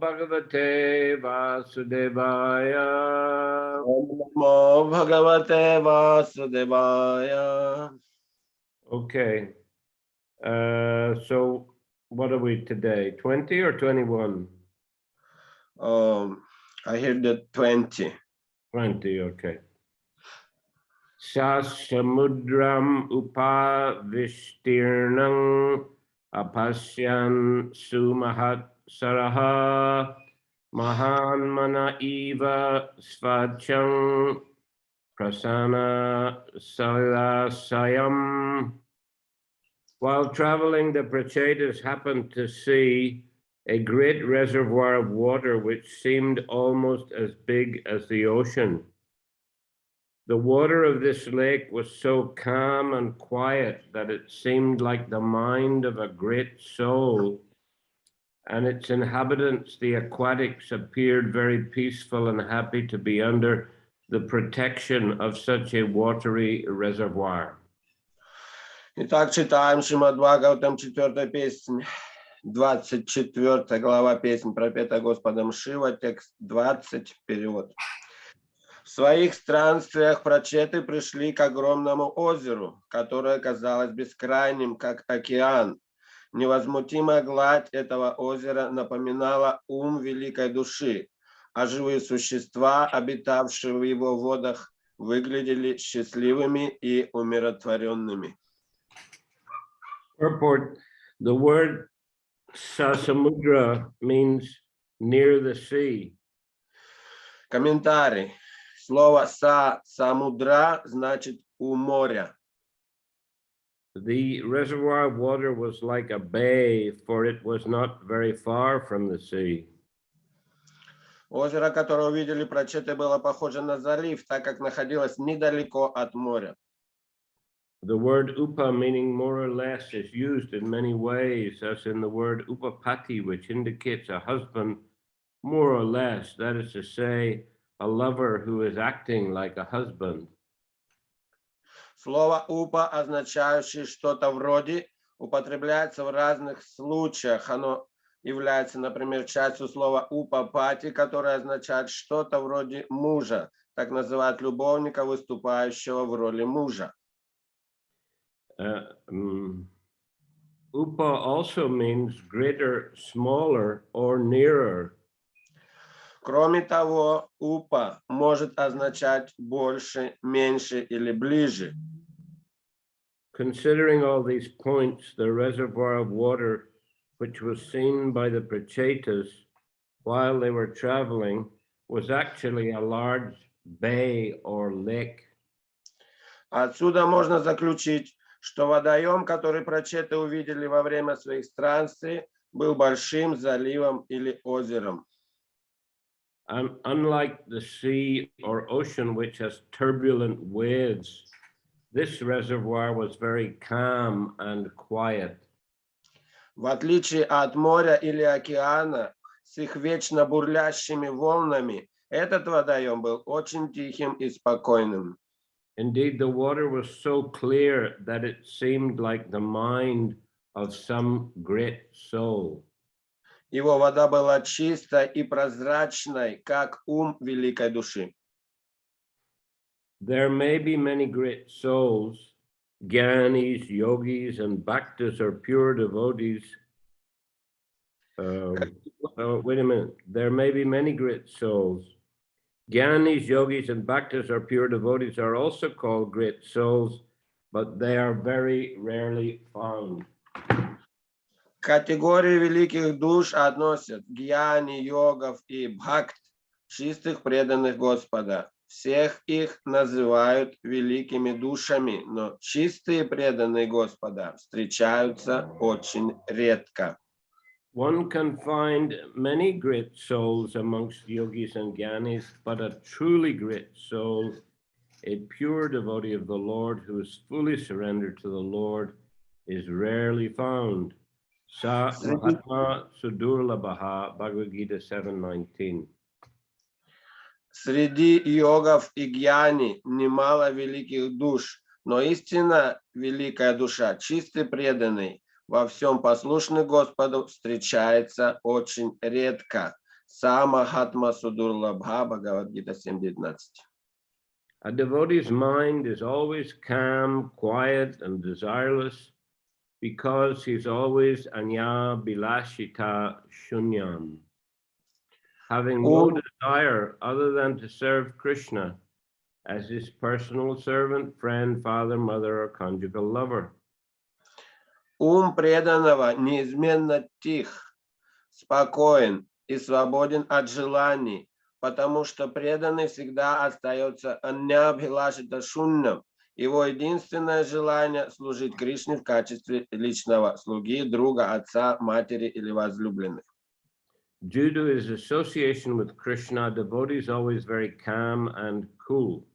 Bhagavate Vasudevaya. Om Namo Bhagavate Vasudevaya. Okay. So what are we today? 20 or 21? I hear the 20. 20, okay. Sasamudram upavistirnang apasyan sumahat saraha mahanmana eva svachang prasana salasayam. While traveling, the Prachetas happened to see a great reservoir of water which seemed almost as big as the ocean. The water of this lake was so calm and quiet that it seemed like the mind of a great soul, and its inhabitants, the aquatics, appeared very peaceful and happy to be under the protection of such a watery reservoir. Итак, читаем Шримад Бхагаватам, 4 песня, 24 глава песни, пропета Господом Шива, текст 20, перевод. В своих странствиях прачеты пришли к огромному озеру, которое казалось бескрайним, как океан. Невозмутимая гладь этого озера напоминала ум великой души, а живые существа, обитавшие в его водах, выглядели счастливыми и умиротворенными. Purport: the word Sasamudra means near the sea. Комментарий. Слово «самудра» значит «у моря». The reservoir of water was like a bay, for it was not very far from the sea. Озеро, которое увидели прачеты, было похоже на залив, так как находилось недалеко от моря. The word upa, meaning more or less, is used in many ways, as in the word upapati, which indicates a husband more or less, that is to say, a lover who is acting like a husband. Слово «упа», означающее что-то вроде, употребляется в разных случаях. Оно является, например, частью слова «упапати», которое означает что-то вроде мужа. Так называют любовника, выступающего в роли мужа. Upa also means greater, smaller, or nearer. Кроме того, «упа» может означать больше, меньше или ближе. Considering all these points, the reservoir of water, which was seen by the Prachetas while they were traveling, was actually a large bay or lake. Отсюда можно заключить, что водоем, который прачеты увидели во время своих странствий, был большим заливом или озером. And unlike the sea or ocean, which has turbulent waves, this reservoir was very calm and quiet. В отличие от моря или океана с их вечно бурлящими волнами, этот водоем был очень тихим и спокойным. Indeed, the water was so clear that it seemed like the mind of some great soul. Его вода была чистой и прозрачной, как ум великой души. There may be many great souls, Gyanis, yogis, and bhaktas or pure devotees. Wait a minute. There may be many great souls. Gyanis, yogis, and bhaktas or pure devotees are also called great souls, but they are very rarely found. К категории великих душ относят гьяни, йогов и бхакт, чистых преданных Господа. Всех их называют великими душами, но чистые преданные Господа встречаются очень редко. One can find many great souls amongst yogis and gyanis, but a truly great soul, a pure devotee of the Lord who is fully surrendered to the Lord, is rarely found. Sa Mahatma Sudurlabha, Bhagavad Gita 7:19. Среди йогов и гьяни немало великих душ, но истинно великая душа, чистый преданный, во всем послушный Господу, встречается очень редко. Самахатма Судурлабха, Бхагавад-гита 7.19. A devotee's mind is always calm, quiet, and desireless because he's always anya bilashita shunyam, having no desire other than to serve Krishna as his personal servant, friend, father, mother, or conjugal lover. Ум преданного неизменно тих, спокоен и свободен от желаний, потому что преданный всегда остается аньябхилашита шунням. Его единственное желание служить Кришне в качестве личного слуги, друга, отца, матери или возлюбленных. Due to his association with Krishna, devotee is always very calm and cool.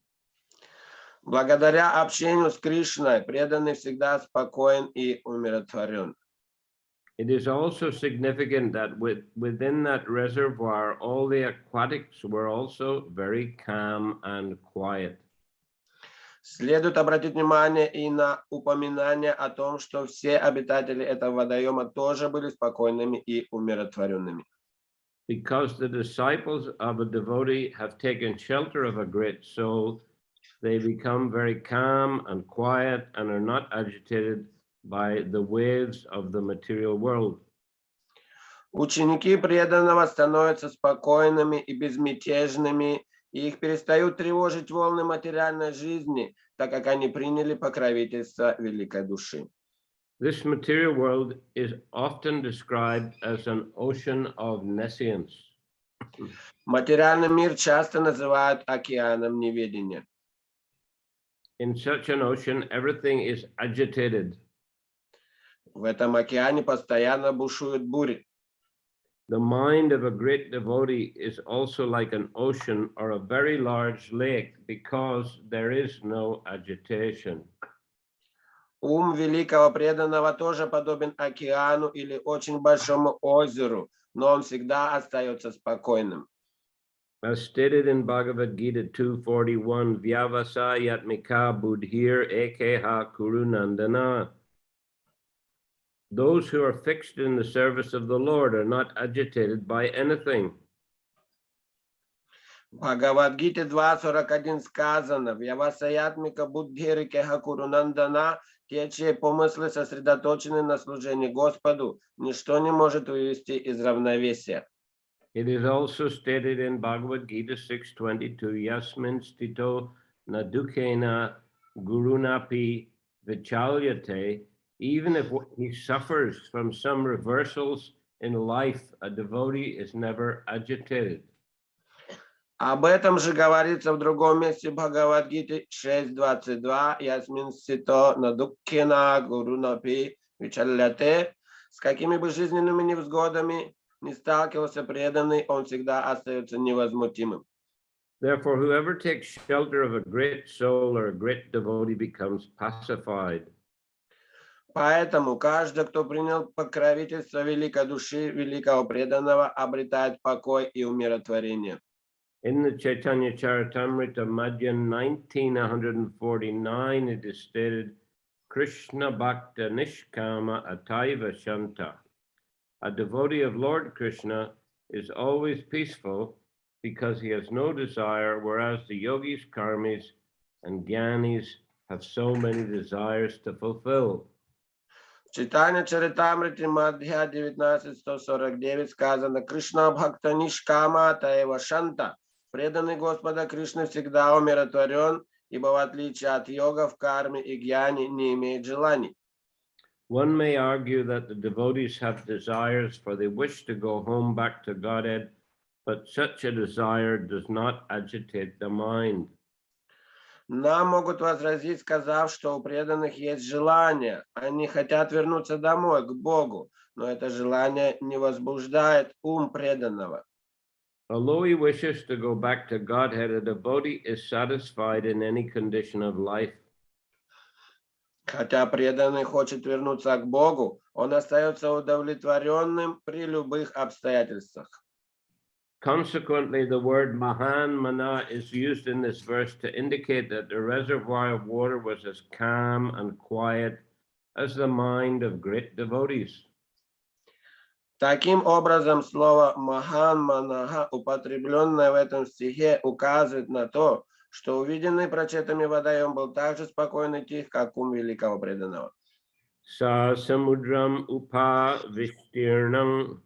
Благодаря общению с Кришной преданный всегда спокоен и умиротворен. It is also significant that within that reservoir, all the aquatics were also very calm and quiet. Следует обратить внимание и на упоминание о том, что все обитатели этого водоема тоже были спокойными и умиротворенными. Because the disciples of a devotee have taken shelter of a great soul, they become very calm and quiet and are not agitated by the waves of the material world. Ученики преданного становятся спокойными и безмятежными, и их перестают тревожить волны материальной жизни, так как они приняли покровительство великой души. This material world is often described as an ocean of nescience. Материальный мир часто называют океаном неведения. In such an ocean, everything is agitated. В этом океане постоянно бушуют бури. The mind of a great devotee is also like an ocean or a very large lake because there is no agitation. Ум великого преданного тоже подобен океану или очень большому озеру, но он всегда остается спокойным. As stated in Bhagavad Gita 2:41, Vyavasa yatmika buddhir ekeha kurunandana. Those who are fixed in the service of the Lord are not agitated by anything. В Бхагавад-гите 2.41 сказано: «Вьявасаятмика буддхири кеха курунандана», те, чьи помыслы сосредоточены на служении Господу, ничто не может вывести из равновесия. It is also stated in Bhagavad Gita 6:22, Yasmin stito na dukkena gurunapi vichalyate. Even if he suffers from some reversals in life, a devotee is never agitated. Об этом же говорится в другом месте Бхагавад-гите 6.22, «Ясмин сито надуккена гурунапи вичалляте». С какими бы жизненными невзгодами не сталкивался преданный, он всегда остается невозмутимым. Therefore, whoever takes shelter of a great soul or a great devotee becomes pacified. Поэтому каждый, кто принял покровительство великой души, великого преданного, обретает покой и умиротворение. In the Chaitanya Charitamrita Madhya 1949, it is stated, Krishna Bhakta Nishkama Ataiva Shanta. A devotee of Lord Krishna is always peaceful because he has no desire, whereas the yogis, karmis, and jnanis have so many desires to fulfill. В Чайтанья Чаритамрите Мадхья 19.149 сказано: «Кришна Бхакта Нишкама Атаева Шанта». Преданный Господа Кришны всегда умиротворен, ибо в отличие от йогов, кармы и гьяни не имеет желаний. One may argue that the devotees have desires for they wish to go home back to Godhead, but such a desire does not agitate the mind. Нам могут возразить, сказав, что у преданных есть желание, они хотят вернуться домой, к Богу, но это желание не возбуждает ум преданного. Although he wishes to go back to Godhead, a devotee is satisfied in any condition of life. Хотя преданный хочет вернуться к Богу, он остается удовлетворенным при любых обстоятельствах. Consequently, the word Mahan Mana is used in this verse to indicate that the reservoir of water was as calm and quiet as the mind of great devotees. Таким образом, слово «махан манага», употребленное в этом стихе, указывает на то, что увиденный прочитанными водоем был так же спокоен и тих, как ум великого преданного. Sa samudram upa vistirnam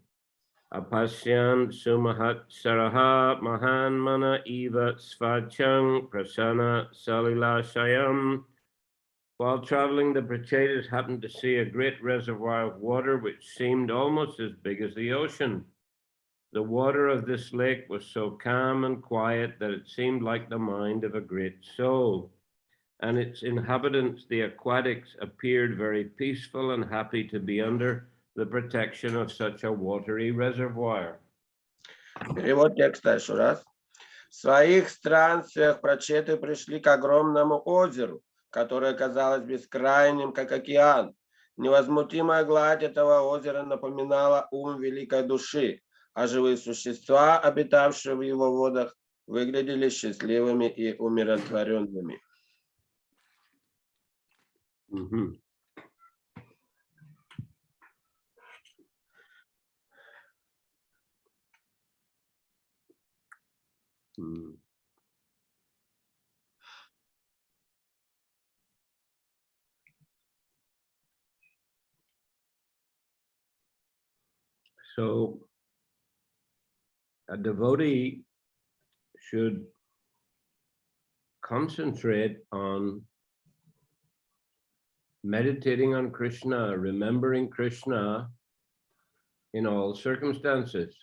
apasyan sumahat saraha mahan mana eva svachang prasana salilashayam. While traveling, the Prachetas happened to see a great reservoir of water which seemed almost as big as the ocean. The water of this lake was so calm and quiet that it seemed like the mind of a great soul. And its inhabitants, the aquatics, appeared very peaceful and happy to be under the protection of such a watery reservoir. Перевод текста еще раз. В своих странствиях прочеты пришли к огромному озеру, которое казалось бескрайним, как океан. Невозмутимая гладь этого озера напоминала ум великой души, а живые существа, обитавшие в его водах, выглядели счастливыми и умиротворенными. Mm-hmm. Mm. So a devotee should concentrate on meditating on Krishna, remembering Krishna in all circumstances.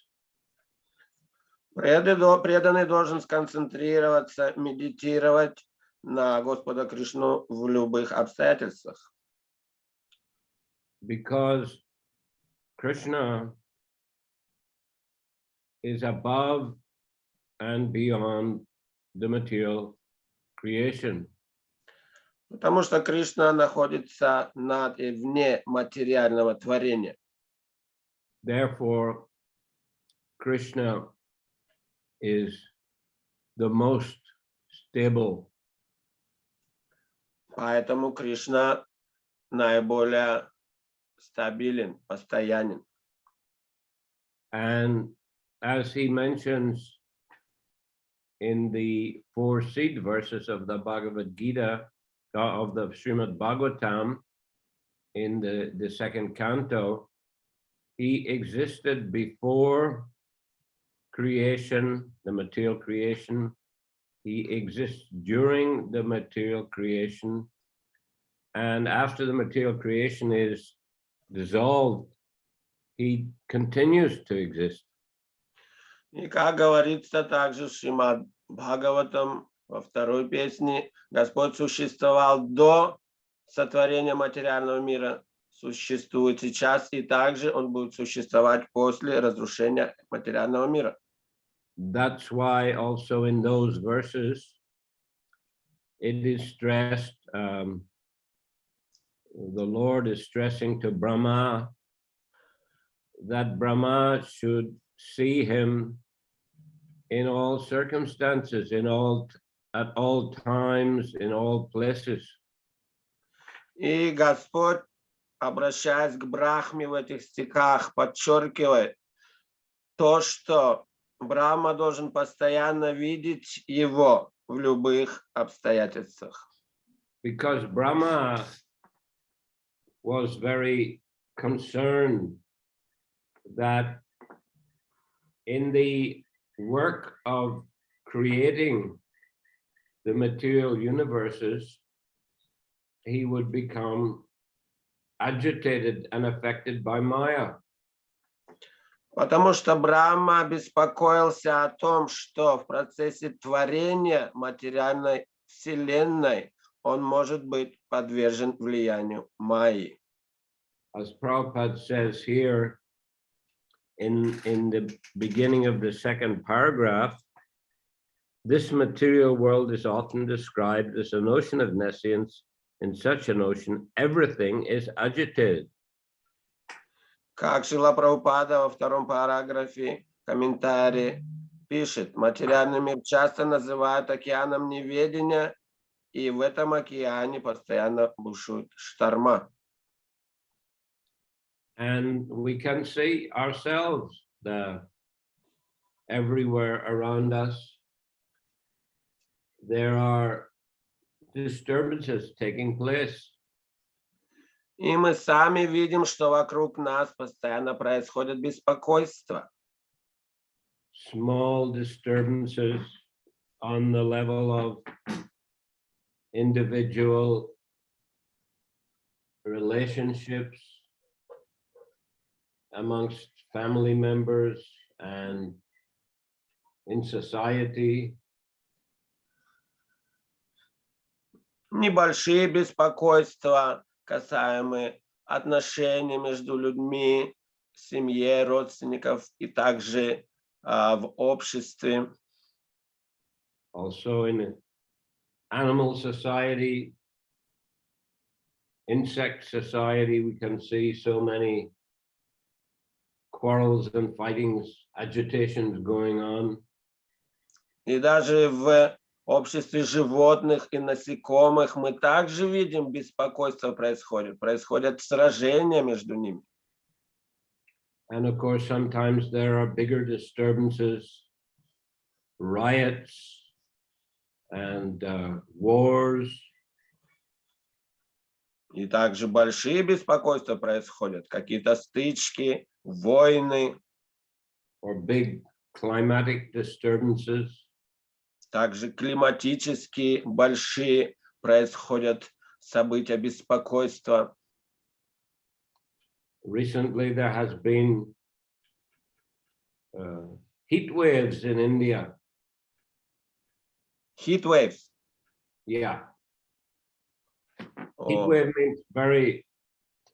Преданный должен сконцентрироваться, медитировать на Господа Кришну в любых обстоятельствах. Because Krishna is above and beyond the material creation. Потому что Кришна находится над и вне материального творения. Therefore, Krishna is the most stable. Поэтому Кришна наиболее стабилен, постоянен. And as he mentions in the 4 seed verses of the Bhagavad Gita, of the Shrimad Bhagavatam, in the second canto, he existed before creation, the material creation. He exists during the material creation. And after the material creation is dissolved, he continues to exist. И как говорится также в Шримад Бхагаватам во второй песне, Господь существовал до сотворения материального мира, существует сейчас, и также Он будет существовать после разрушения материального мира. That's why also in those verses, it is stressed, the Lord is stressing to Brahma that Brahma should see him in all circumstances, at all times, in all places. И Господь, обращаясь к Брахме в этих стихах, подчеркивает то, что Брахма должен постоянно видеть его в любых обстоятельствах. Because Brahma was very concerned that in the work of creating the material universes, he would become agitated and affected by Maya. Потому что Брахма беспокоился о том, что в процессе творения материальной вселенной он может быть подвержен влиянию Майи. As Prabhupada says here in the beginning of the second paragraph, this material world is often described as an ocean of nescience. In such an ocean, everything is agitated. Как Шрила Прабхупада во втором параграфе комментарии пишет, материальный мир часто называют океаном неведения, и в этом океане постоянно бушуют шторма. And we can see ourselves everywhere around us. There are disturbances taking place. И мы сами видим, что вокруг нас постоянно происходит беспокойство. Small disturbances on the level of individual relationships amongst family members and in society. Небольшие беспокойства, касаемые отношений между людьми, семье, родственников и также в обществе. Also in animal society, insect society, we can see so many quarrels and fightings, agitations going on. И даже в обществе животных и насекомых мы также видим беспокойство происходит. Происходят сражения между ними. And of course, sometimes there are bigger disturbances, riots and wars. И также большие беспокойства происходят. Какие-то стычки, войны. Or big climatic disturbances. Также климатические большие происходят события беспокойства. Recently, there has been heat waves in India. Heat waves. Yeah. Heat wave means very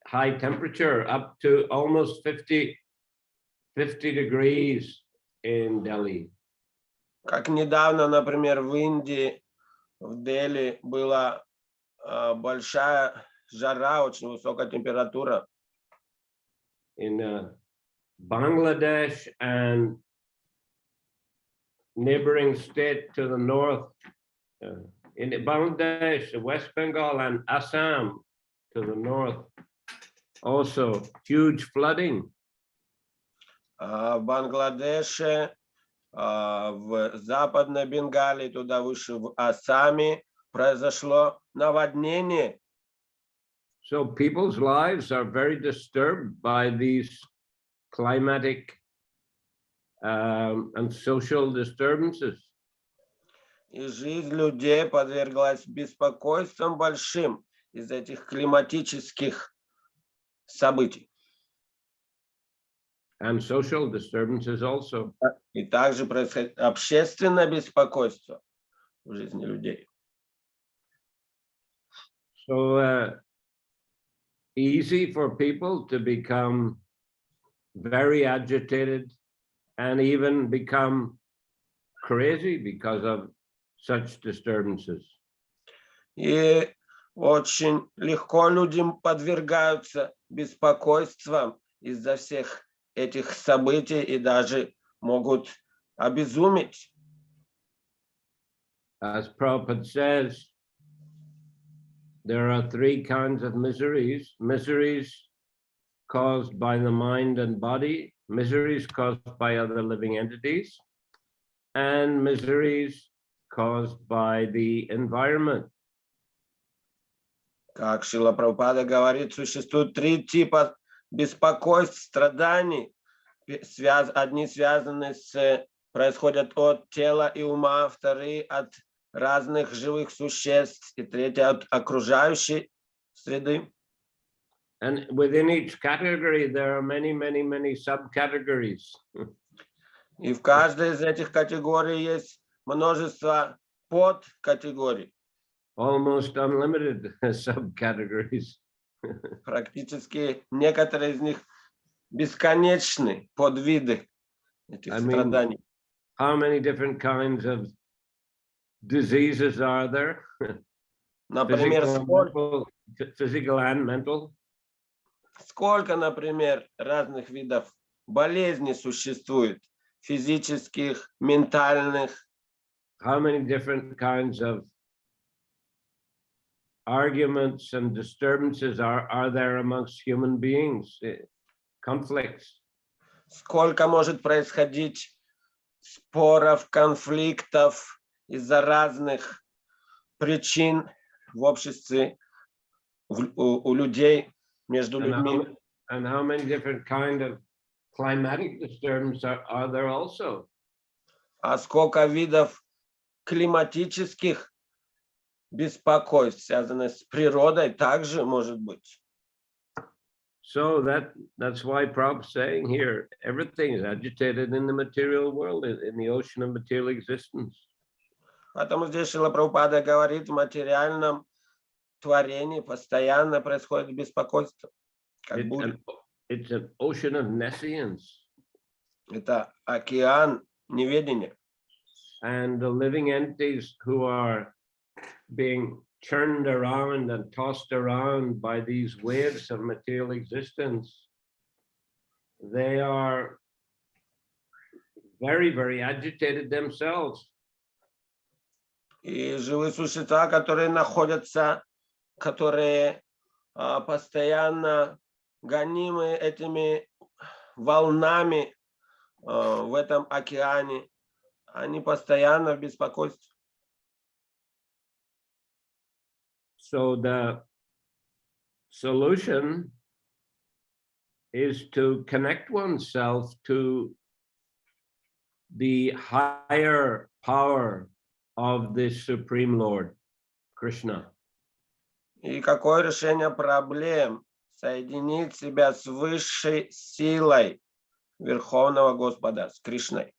high temperature, up to almost 50 degrees in Delhi. Как недавно, например, в Индии, в Дели была большая жара, очень высокая температура. In Bangladesh and neighboring state to the north, in Bangladesh, West Bengal and Assam to the north, also huge flooding. В Бангладеше, в Западной Бенгалии, туда выше в Ассаме произошло наводнение. So people's lives are very disturbed by these climatic and social disturbances. И жизнь людей подверглась беспокойствам большим из этих климатических событий. And social disturbances also. И также происходит общественное беспокойство в жизни людей. So easy for people to become very agitated and even become crazy because of such disturbances. И очень легко людям подвергаются беспокойствам из-за всех этих событий и даже могут обезуметь. As Prabhupada says, there are three kinds of miseries: miseries caused by the mind and body, miseries caused by other living entities, and miseries caused by the environment. Как Шрила Прабхупада говорит, существует три типа беспокойств, страданий. Одни связаны происходят от тела и ума, вторые от разных живых существ, и третье от окружающей среды. And within each category, there are many, many, many subcategories. И в каждой из этих категорий есть множество подкатегорий. Almost unlimited subcategories. Практически некоторые из них бесконечны подвиды этих страданий. How many different kinds of diseases are there? Например, physical and mental. Сколько, например, разных видов болезней существует? Физических, ментальных. How many different kinds of arguments and disturbances are there amongst human beings? conflicts. Сколько может происходить споров, конфликтов из-за разных причин в обществе, у людей, между людьми. And how many different kind of climatic disturbances are there also? А сколько видов климатических беспокойств, связанных с природой, также может быть. So that's why Prabhup's saying here, everything is agitated in the material world, in the ocean of material existence. Поэтому здесь Шрила Прабхупада говорит, в материальном творении постоянно происходит беспокойство. Как буря. It's an ocean of nescience. Это океан неведения. And the living entities who are being churned around and tossed around by these waves of material existence, they are very, very agitated themselves. И живые существа, которые находятся, которые постоянно гонимы этими волнами в этом океане, они постоянно в беспокойстве. So the solution is to connect oneself to the higher power of the Supreme Lord, Krishna. И какое решение проблем? Соединить себя с высшей силой Верховного Господа, с Кришной.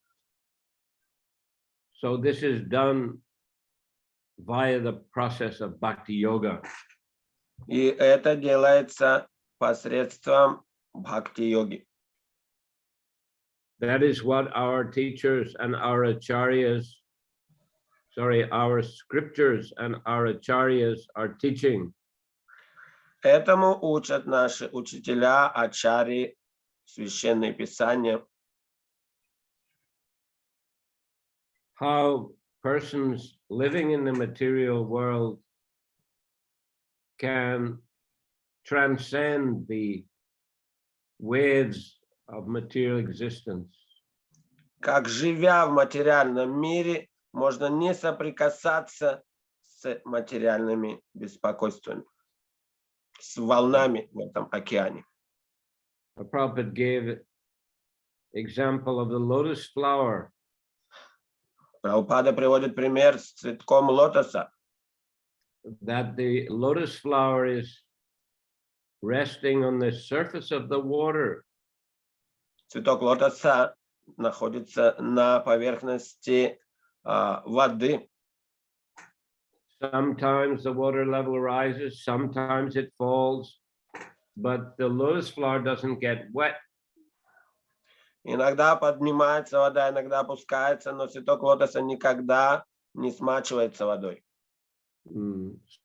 So this is done via the process of bhakti yoga. И это делается посредством бхакти-йоги. That is what our teachers and our acharyas, our scriptures and our acharyas are teaching. Этому учат наши учителя, ачарьи, священные писания. How persons living in the material world can transcend the waves of material existence. Как живя в материальном мире, можно не соприкасаться с материальными беспокойствами, с волнами в этом океане. Prabhupada gave example of the lotus flower. Прабхупада приводит пример с цветком лотоса. That the lotus flower is resting on the surface of the water. Цветок лотоса находится на поверхности воды. Sometimes the water level rises, sometimes it falls, but the lotus flower doesn't get wet. Иногда поднимается вода, иногда опускается, но цветок лотоса никогда не смачивается водой.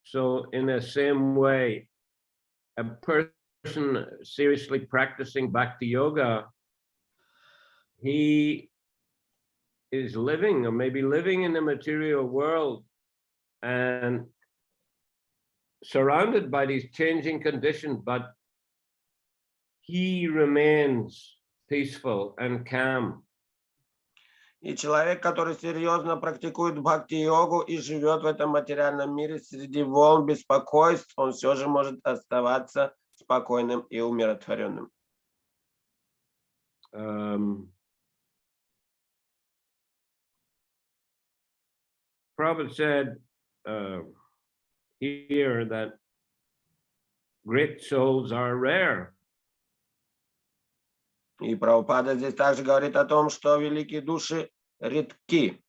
So in the same way, a person seriously practicing bhakti yoga, he is living or maybe living in the material world and surrounded by these changing conditions, but he remains peaceful and calm. И человек, который серьезно практикует бхакти-йогу и живет в этом материальном мире среди волн беспокойств, он все же может оставаться спокойным и умиротворенным. Prabhupada said here that great souls are rare. И Прабхупада здесь также говорит о том, что великие души редки.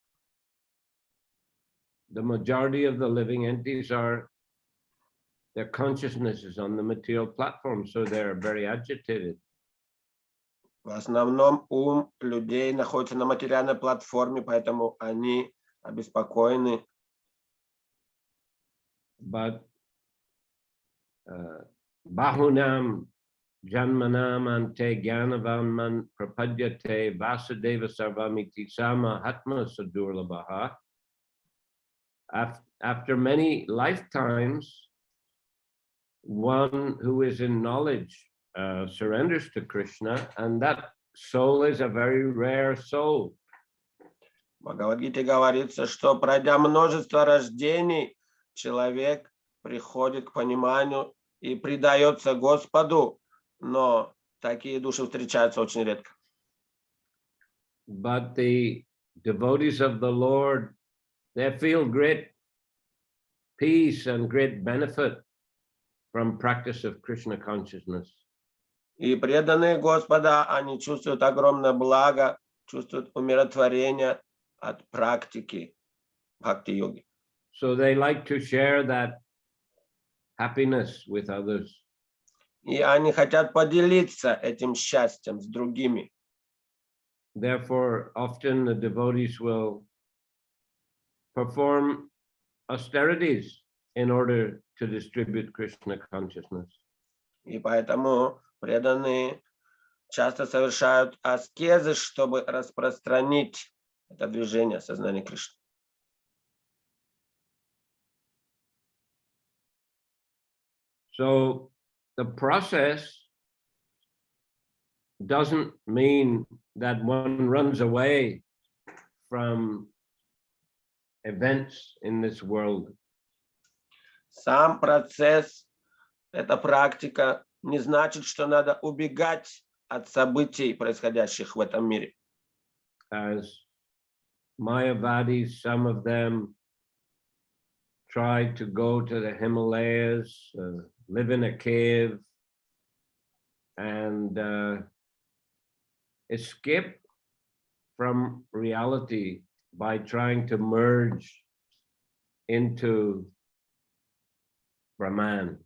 The majority of the living entities their consciousness is on the material platform, so they're very agitated. В основном ум людей находится на материальной платформе, поэтому они обеспокоены. But bahunam janmanam ante gyanavan prapadyate vasudeva sarvamiti sama hatma sadurlabaha. After many lifetimes, one who is in knowledge surrenders to Krishna, and that soul is a very rare soul. В Бхагавад-гите говорится, что пройдя множество рождений, человек приходит к пониманию и предается Господу, но такие души встречаются очень редко. But the devotees of the Lord, they feel great peace and great benefit from practice of Krishna consciousness. И преданные Господа, они чувствуют огромное благо, чувствуют умиротворение от практики бхакти-йоги. So they like to share that happiness with others. И они хотят поделиться этим счастьем с другими. Therefore, often the devotees will perform austerities in order to distribute Krishna consciousness. И поэтому преданные часто совершают аскезы, чтобы распространить это движение сознания Кришны. So the process doesn't mean that one runs away from events in this world. Сам процесс, эта практика, не значит, что надо убегать от событий, происходящих в этом мире. As Mayavadis, some of them tried to go to the Himalayas, live in a cave, and escape from reality by trying to merge into Brahman.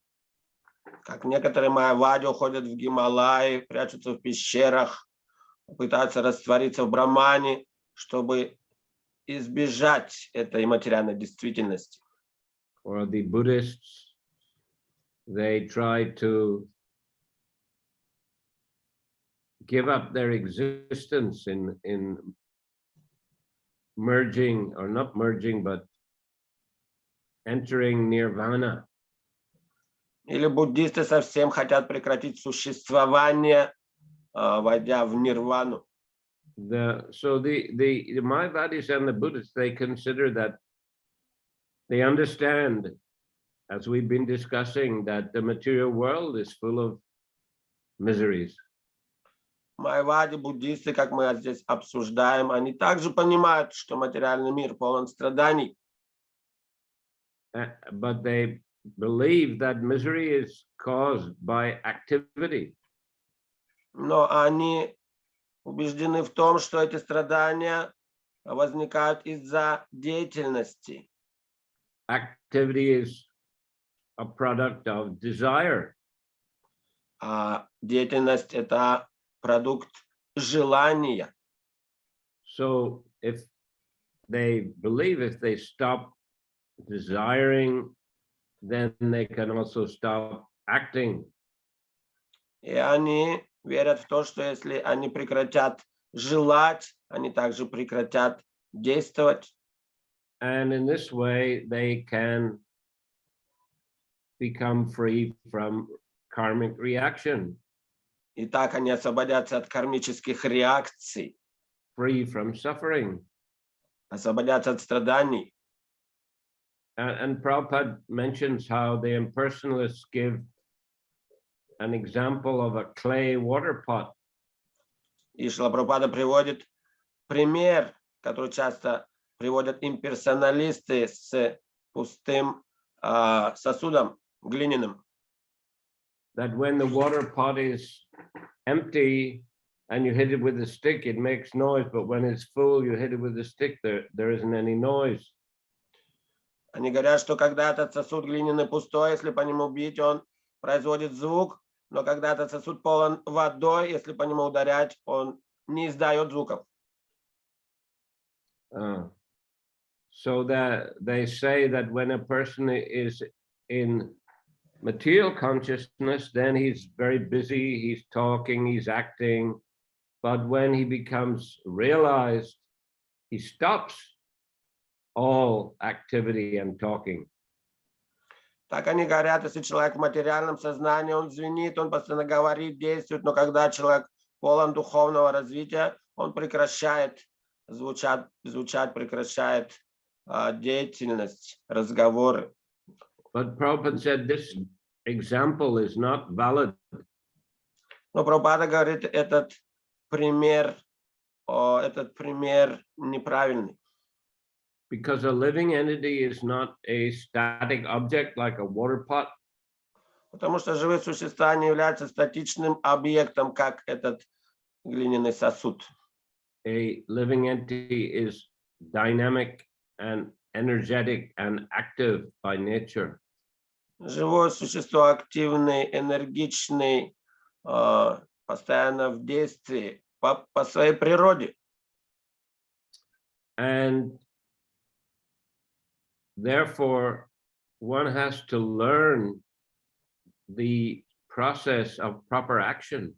Как некоторые майявади уходят в Гималаи, прячутся в пещерах, пытаются раствориться в Брахмане, чтобы избежать этой материальной действительности. Or the Buddhists, they try to give up their existence in merging, or not merging, but entering nirvana. Или буддисты совсем хотят прекратить существование, войдя в нирвану. So the Mayavadis and the Buddhists, they consider that, they understand, as we've been discussing, that the material world is full of miseries. Майявади, буддисты, как мы здесь обсуждаем, они также понимают, что материальный мир полон страданий. But they believe that misery is caused by activity. Но они убеждены в том, что эти страдания возникают из-за деятельности. Activity is a product of desire. А деятельность – это продукт желания. So if they believe if they stop desiring, then they can also stop acting. И они верят в то, что если они прекратят желать, они также прекратят действовать. And in this way, they can become free from karmic reaction, И так они освободятся от кармических реакций, free from suffering. освободятся от страданий. And Prabhupada mentions how the impersonalists give an example of a clay water pot. И Шрила Прабхупада приводит пример, который часто приводят имперсоналисты с пустым сосудом глиняным. That when the water pot is empty and you hit it with a stick, it makes noise, but when it's full, you hit it with a stick, there isn't any noise. Они говорят, что когда этот сосуд глиняный пустой, если по нему бить, он производит звук, но когда этот сосуд полон водой, если по нему ударять, он не издает звуков. So that they say that when a person is in material consciousness, then he's very busy, he's talking, he's acting, but when he becomes realized, he stops all activity and talking. Так они говорят, если человек в материальном сознании, он звенит, он постоянно говорит, действует, но когда человек полон духовного развития, он прекращает звучать, прекращает деятельность, разговоры. But Prabhupada said this example is not valid. Но Прабхупада говорит, этот пример неправильный. Because a living entity is not a static object like a water pot. Потому что живые существа не являются статичным объектом, как этот глиняный сосуд. A living entity is dynamic and energetic and active by nature. Живое существо активный, энергичный, постоянно в действии по своей природе. And therefore, one has to learn the process of proper action.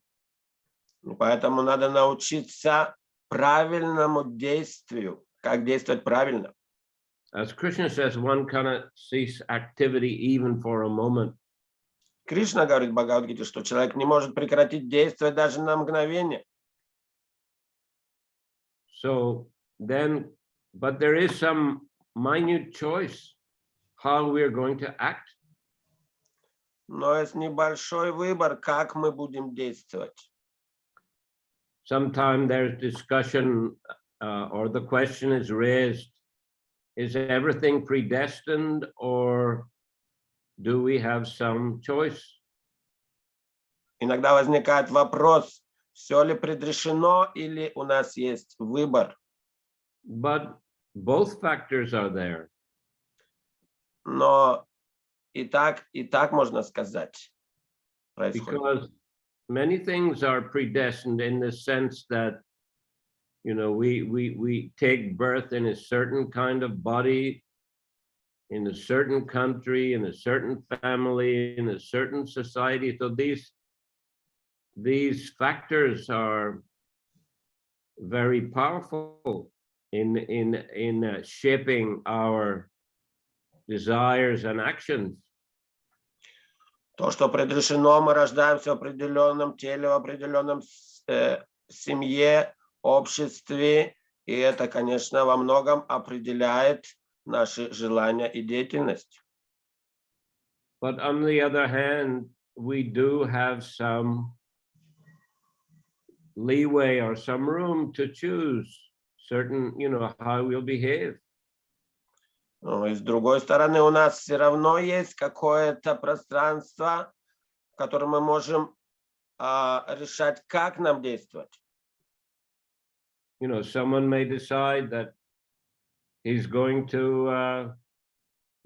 Поэтому надо научиться правильному действию, как действовать правильно. As Krishna says, one cannot cease activity even for a moment. Кришна говорит в Бхагавад-гите, что человек не может прекратить действовать даже на мгновение. So then, but there is some minute choice how we are going to act. Но есть небольшой выбор, как мы будем действовать. Sometimes there's discussion or the question is raised, is everything predestined or do we have some choice? Иногда возникает вопрос, все ли предрешено или у нас есть выбор. But both factors are there. Но и так можно сказать. Происходит. Because many things are predestined in the sense that, you know, we take birth in a certain kind of body, in a certain country, in a certain family, in a certain society. So these factors are very powerful in shaping our desires and actions. То, что предрешено, мы рождаемся в определенном теле, в определенном семье, обществе, и это, конечно, во многом определяет наши желания и деятельность. But on the other hand, we do have some leeway or some room to choose certain, you know, how we'll behave. Ну, и с другой стороны, у нас все равно есть какое-то пространство, в котором мы можем решать, как нам действовать. You know, someone may decide that he's going to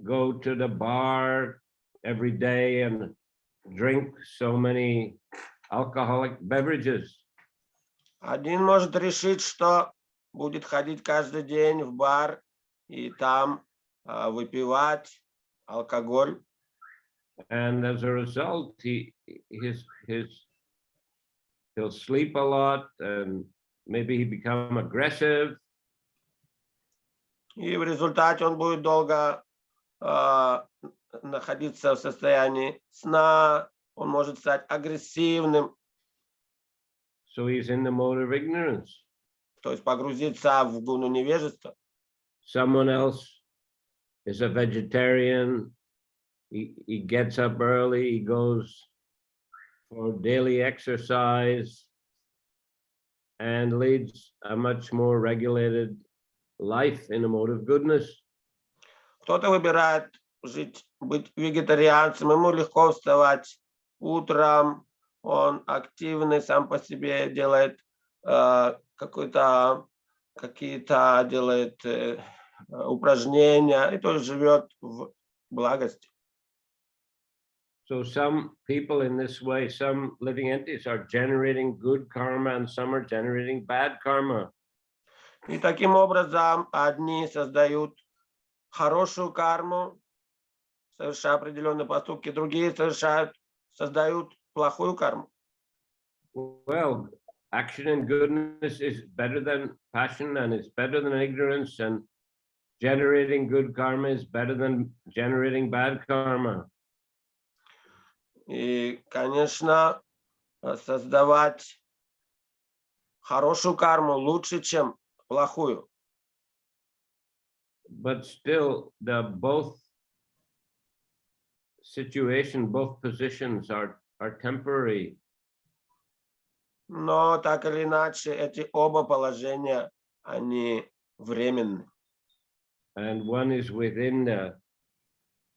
go to the bar every day and drink so many alcoholic beverages. Один может решить, что будет ходить каждый день в бар и там выпивать алкоголь. And as a result, he'll sleep a lot and maybe he become aggressive. И в результате он будет долго находиться в состоянии сна, он может стать агрессивным. So he's in the mode of ignorance. То есть погрузиться в гуну невежества. Someone else is a vegetarian. He gets up early, he goes for daily exercise and leads a much more regulated life in a mode of goodness. Кто-то выбирает быть вегетарианцем, ему легко вставать утром, он активный сам по себе, делает какие-то делает упражнения и тоже живет в благости. So some people in this way, some living entities are generating good karma and some are generating bad karma. И таким образом одни создают хорошую карму, совершая определенные поступки, другие создают плохую карму. Well, action and goodness is better than passion and it's better than ignorance, and generating good karma is better than generating bad karma. И, конечно, создавать хорошую карму лучше, чем плохую. But still, both positions are temporary. Но так или иначе, эти оба положения, они временны. And one is within the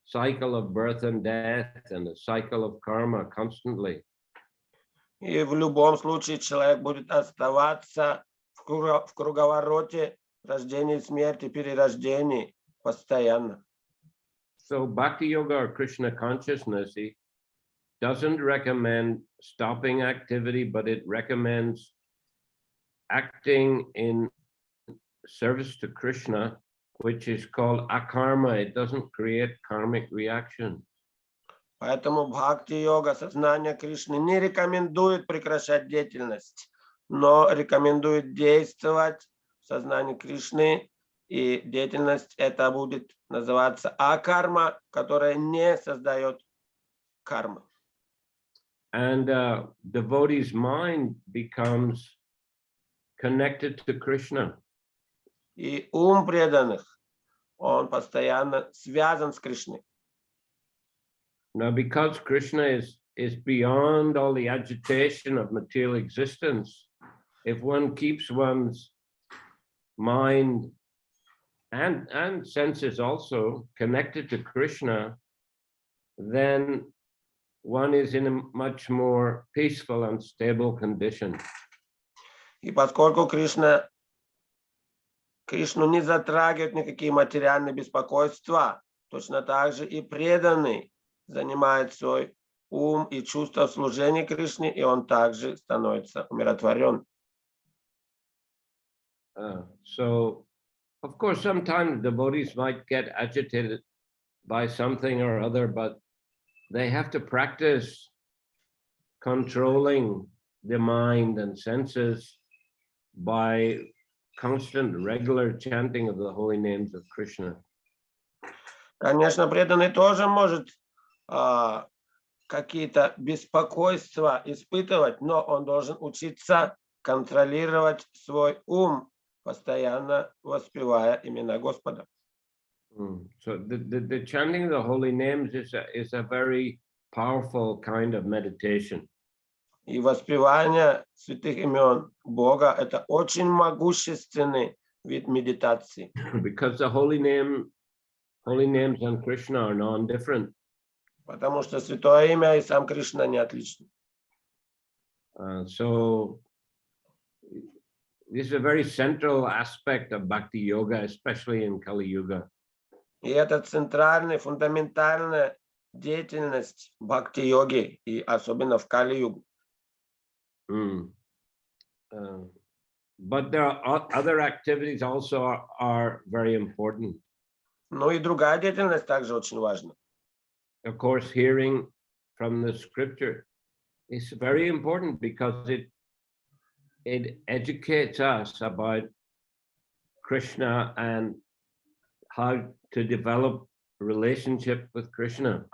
cycle of birth and death and the cycle of karma constantly. И в любом случае человек будет оставаться в круговороте рождения, смерти, перерождений постоянно. So Bhakti Yoga or Krishna consciousness, he doesn't recommend stopping activity, but it recommends acting in service to Krishna, which is called akarma. It doesn't create karmic reaction. Поэтому бхакти-йога, сознание Кришны, не рекомендует прекращать деятельность, но рекомендует действовать в сознании Кришны, и деятельность это будет называться акарма, которая не создает кармы. And devotee's mind becomes connected to Krishna. И ум преданных, он постоянно связан с Кришной. Now, because Krishna is beyond all the agitation of material existence, if one keeps one's mind and senses also connected to Krishna, then one is in a much more peaceful and stable condition. И поскольку Кришну не затрагивают никакие материальные беспокойства, точно так же и преданный занимает свой ум и чувство в служении Кришне, и он также становится умиротворен. So, of course, sometimes devotees might get agitated by something or other, but they have to practice controlling the mind and senses by constant, regular chanting of the holy names of Krishna. Конечно, преданный тоже может какие-то беспокойства испытывать, но он должен учиться контролировать свой ум, постоянно воспевая имена Господа. So the chanting of the holy names is a very powerful kind of meditation. И воспевание святых имен Бога – это очень могущественный вид медитации. Because the holy names and Krishna are non-different. Потому что святое имя и сам Кришна не отличны. So this is a very central aspect of Bhakti Yoga, especially in Kali Yuga. И это центральная, фундаментальная деятельность бхакти-йоги, и особенно в Кали-югу. But there are other activities also are very important. Ну и другая деятельность также очень важна. Of course, hearing from the scripture is very important because it educates us about Krishna and how to develop a relationship with Krishna.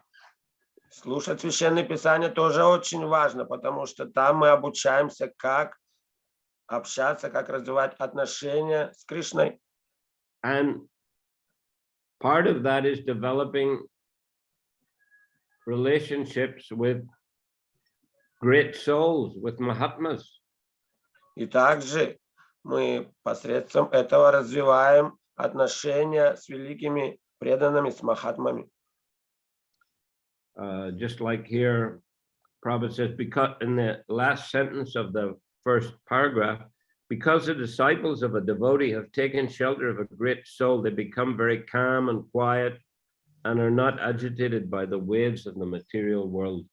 Слушать священное писание тоже очень важно, потому что там мы обучаемся, как общаться, как развивать отношения с Кришной. And part of that is developing relationships with great souls, with Mahatmas. И также мы посредством этого развиваем отношения с великими преданными, с махатмами. Just like here, Prabhupada says, because in the last sentence of the first paragraph, because the disciples of a devotee have taken shelter of a great soul, they become very calm and quiet and are not agitated by the waves of the material world.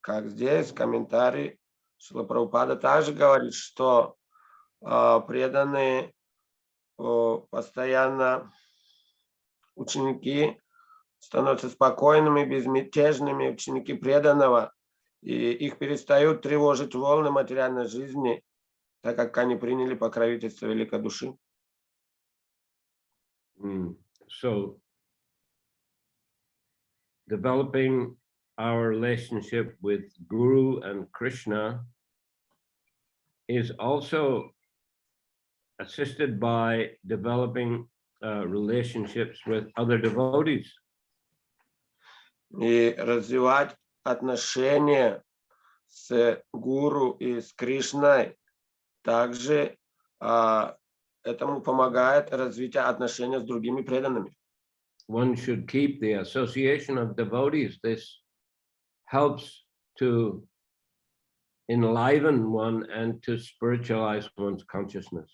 Как здесь комментарий Шрила Прабхупада также говорит, что преданные постоянно ученики становятся спокойными, безмятежными, ученики преданного, и их перестают тревожить волны материальной жизни, так как они приняли покровительство великой души. So, developing our relationship with Guru and Krishna is also assisted by developing relationships with other devotees. И развивать отношения с гуру и с Кришной также этому помогает развитие отношений с другими преданными. One should keep the association of devotees. This helps to enliven one and to spiritualize one's consciousness.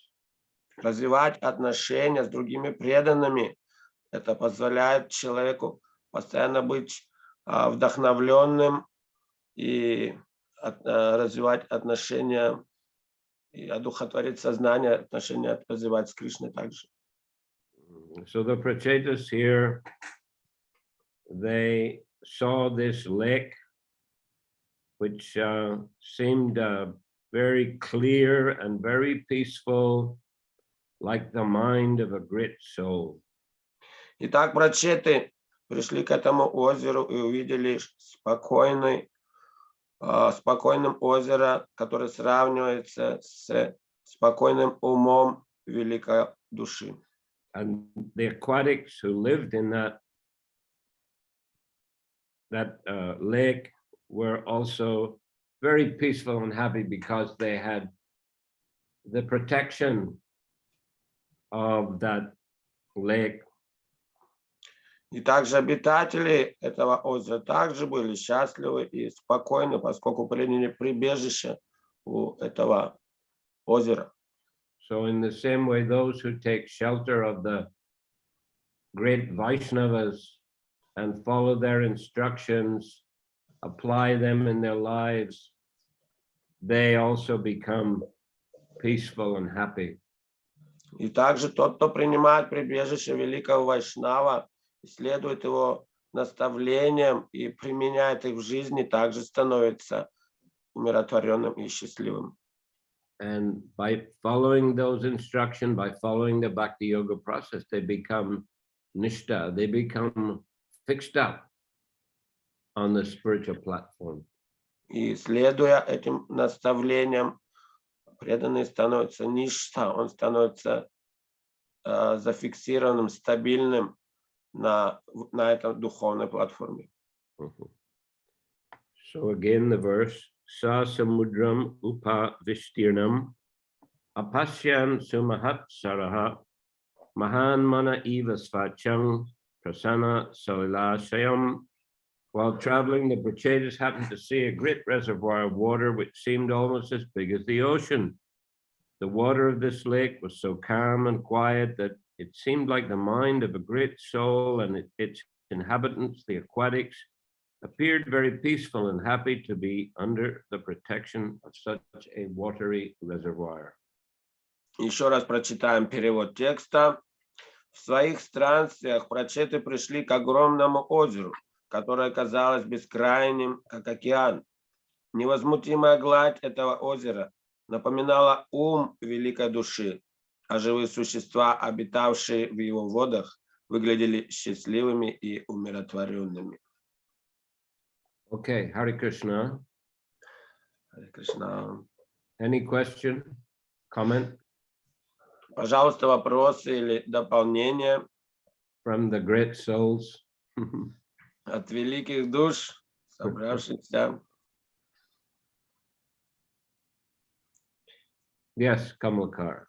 Развивать отношения с другими преданными, это позволяет человеку постоянно быть вдохновленным и развивать отношения и одухотворить сознание, отношения развивать с Кришной также. So the Prachetas here, they saw this lake, which seemed very clear and very peaceful, like the mind of a great soul. Итак, прачеты пришли к этому озеру и увидели спокойным озеро, которое сравнивается с спокойным умом великой души. And the aquatics who lived in that lake were also very peaceful and happy because they had the protection of that lake. И также обитатели этого озера также были счастливы и спокойны, поскольку приняли прибежище у этого озера. So in the same way, those who take shelter of the great Vaishnavas and follow their instructions, apply them in their lives, they also become peaceful and happy. И также тот, кто принимает прибежище великого Вайшнава, следует его наставлениям и применяет их в жизни, также становится умиротворенным и счастливым. And by following those instructions, by following the Bhakti Yoga process, they become nishta, they become fixed up on the spiritual platform. И следуя этим наставлениям, преданный становится ништа, он становится зафиксированным, стабильным на этой духовной платформе. So again, the verse, sa samudram upavistirnam apasyan sumahat saraha mahan mana eva svacham prasana solilashayam. While traveling, the Prachetas happened to see a great reservoir of water which seemed almost as big as the ocean. The water of this lake was so calm and quiet that it seemed like the mind of a great soul, and its inhabitants, the aquatics, appeared very peaceful and happy to be under the protection of such a watery reservoir. Еще раз прочитаем перевод текста. В своих странствиях прачеты пришли к огромному озеру, которое казалось бескрайним, как океан. Невозмутимая гладь этого озера напоминала ум великой души, а живые существа, обитавшие в его водах, выглядели счастливыми и умиротворенными. Okay, Hare Krishna. Харе Кришна. Any question, comment Пожалуйста, вопросы или дополнения from the great souls? от великих душ, собравшихся. Yes, Kamalkar.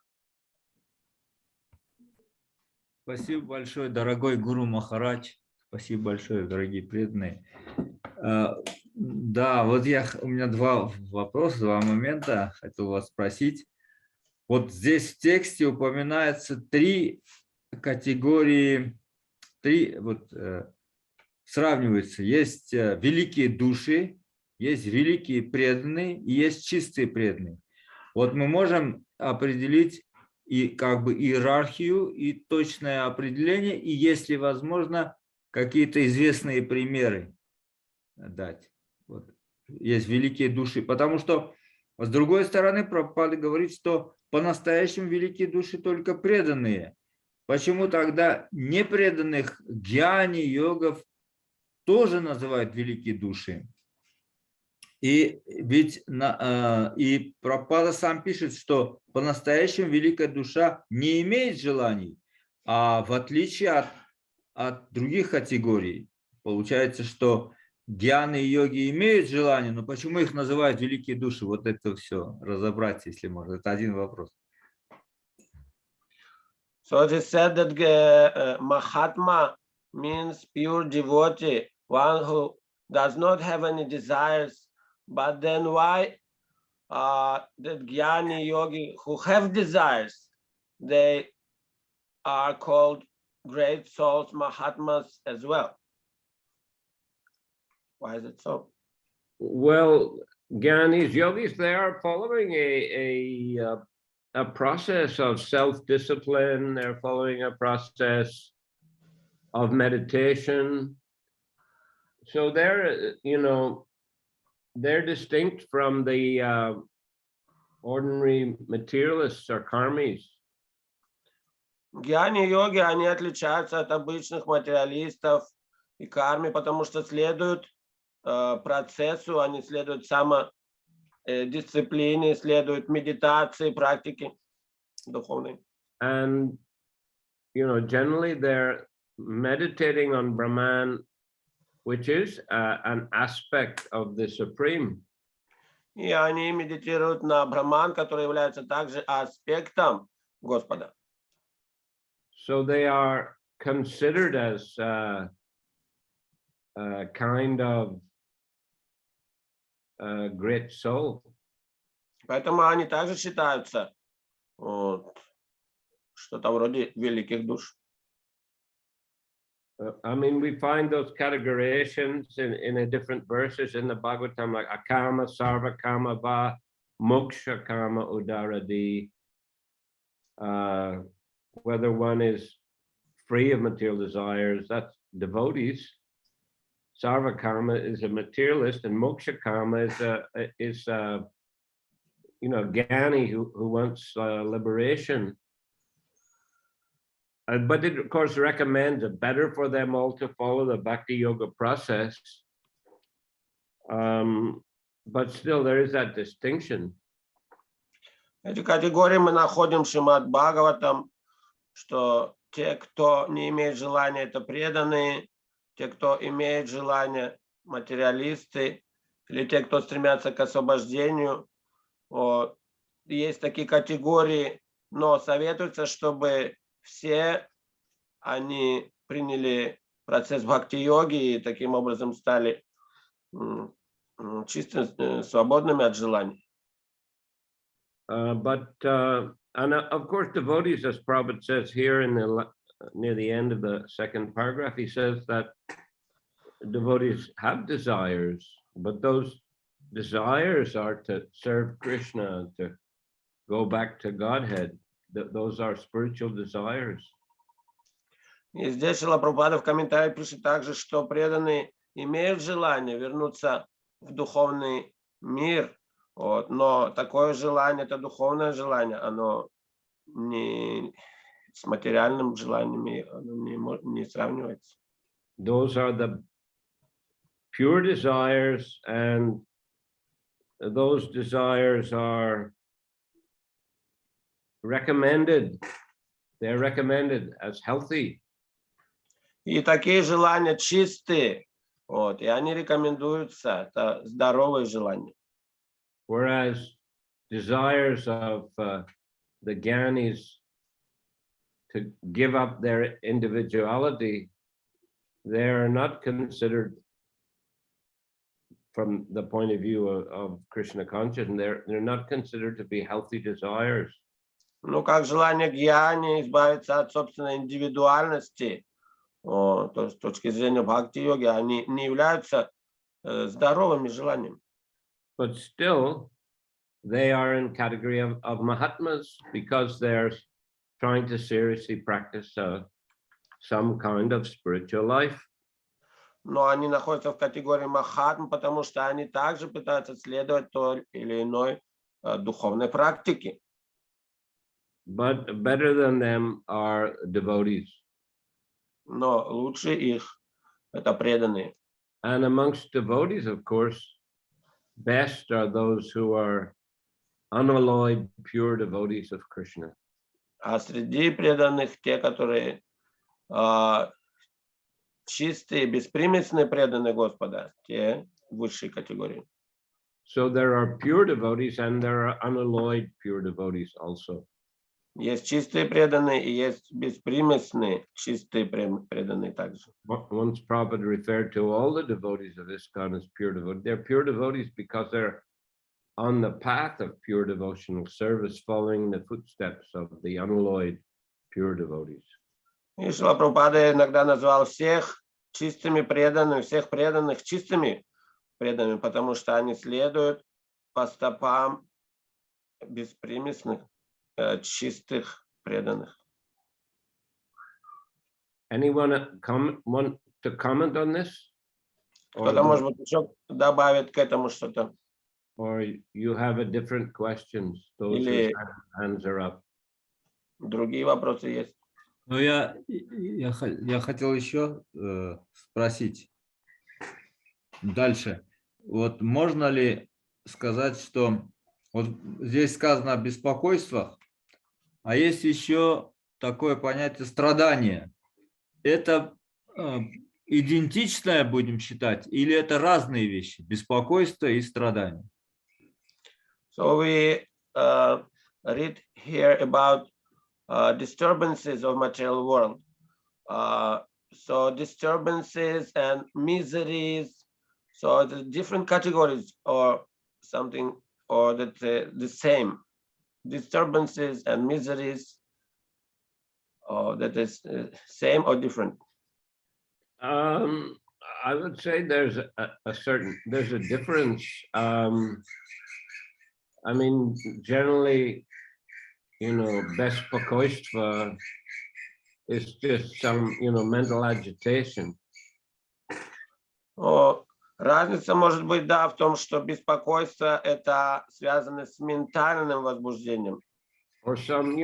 Спасибо большое, дорогой Гуру Махарадж. Спасибо большое, дорогие преданные. Да, вот у меня два вопроса, два момента хотел вас спросить. Вот здесь в тексте упоминается три категории, сравниваются. Есть великие души, есть великие преданные и есть чистые преданные. Вот мы можем определить и как бы иерархию, и точное определение, и если возможно, какие-то известные примеры дать. Вот. Есть великие души. Потому что, с другой стороны, Прабхупада говорит, что по-настоящему великие души только преданные. Почему тогда непреданных гьяни, йогов тоже называют великие души. И ведь и Прабхупада сам пишет, что по-настоящему великая душа не имеет желаний, а в отличие от других категорий, получается, что гьяны и йоги имеют желание, но почему их называют великие души? Вот это все разобрать, если можно. Это один вопрос. So it is said that Mahatma means pure devotee, one who does not have any desires. But then why that Jnani Yogi who have desires, they are called great souls, Mahatmas as well? Why is it so? Well, Gyanis, yogis, they are following a process of self-discipline. They're following a process of meditation. So they're, they're distinct from the ordinary materialists or karmis. Гьяни-йоги, они отличаются от обычных материалистов и карми, потому что следуют процессу, они следуют самодисциплине, следуют медитации, практике духовной. And, generally they're meditating on Brahman, which is an aspect of the Supreme. И они медитируют на Брахман, который является также аспектом Господа. So they are considered as a kind of great soul. Поэтому они также считаются что-то вроде великих душ. I mean, we find those categorizations in a different verses in the Bhagavatam, like akama, sarva kama, va, moksha kama, udaradi. Whether one is free of material desires, that's devotees. Sarva kama is a materialist, and moksha kama is Gyani who wants liberation. But it, of course, recommends it better for them all to follow the bhakti yoga process. But still, there is that distinction. Эти категории мы находим в Шримад Бхагаватам, что те, кто не имеет желания, это преданные, те, кто имеет желание, материалисты, или те, кто стремятся к освобождению. Есть такие категории, но советуется, чтобы все они приняли процесс бхакти-йоги и таким образом стали чисто свободными от желаний. And of course, devotees, as Prabhupada says here near the end of the second paragraph, he says that devotees have desires, but those desires are to serve Krishna, to go back to Godhead. Those are spiritual desires. И здесь Шрила Прабхупада в комментарии пишет также, что преданные имеют желание вернуться в духовный мир, но такое желание, это духовное желание, оно не с материальным желаниями не сравнивается. Those are the pure desires, and those desires are recommended. They're recommended as healthy. И такие желания чистые, и они рекомендуются, это здоровые желания. Whereas desires of the Gyanis to give up their individuality, they're not considered from the point of view of Krishna consciousness, they're not considered to be healthy desires. Ну, как желание гьяни избавиться от собственной индивидуальности, то с точки зрения бхакти-йоги, они не являются здоровыми желаниями. But still, they are in category of Mahatmas because they're trying to seriously practice some kind of spiritual life. Но они находятся в категории Махатм, потому что они также пытаются следовать той или иной духовной практике. But better than them are devotees. Но лучше их это преданные. And amongst devotees, of course, best are those who are unalloyed, pure devotees of Krishna. А среди преданных те, которые чистые, беспримесные преданные Господа, те высшей категории. So there are pure devotees and there are unalloyed pure devotees also. Есть чистые преданные и есть беспримесные чистые преданные также. Once Prabhupada referred to all the devotees of ISKCON as pure devotees. They're pure devotees because they're on the path of pure devotional service, following the footsteps of the unalloyed pure devotees. И Шрила Прабхупада иногда назвал всех чистыми преданными, всех преданных чистыми преданными, потому что они следуют по стопам беспримесных, чистых преданных. Anyone want to comment on this? Кто-то, может быть, еще добавит к этому что-то. Or you have a different questions? Those whose hands are up. Другие вопросы есть. Ну, я хотел еще спросить дальше. Вот можно ли сказать, что вот здесь сказано о беспокойствах, а есть еще такое понятие страдания. Это идентичное будем считать, или это разные вещи, беспокойство и страдания? So we read here about disturbances of material world. So disturbances and miseries, so the different categories or something, or that the same disturbances and miseries, or that is same or different. I would say there's a difference. I mean, generally, bespokojstvo is just some, mental agitation. Разница может быть, да, в том, что беспокойство это связано с ментальным возбуждением. Or some,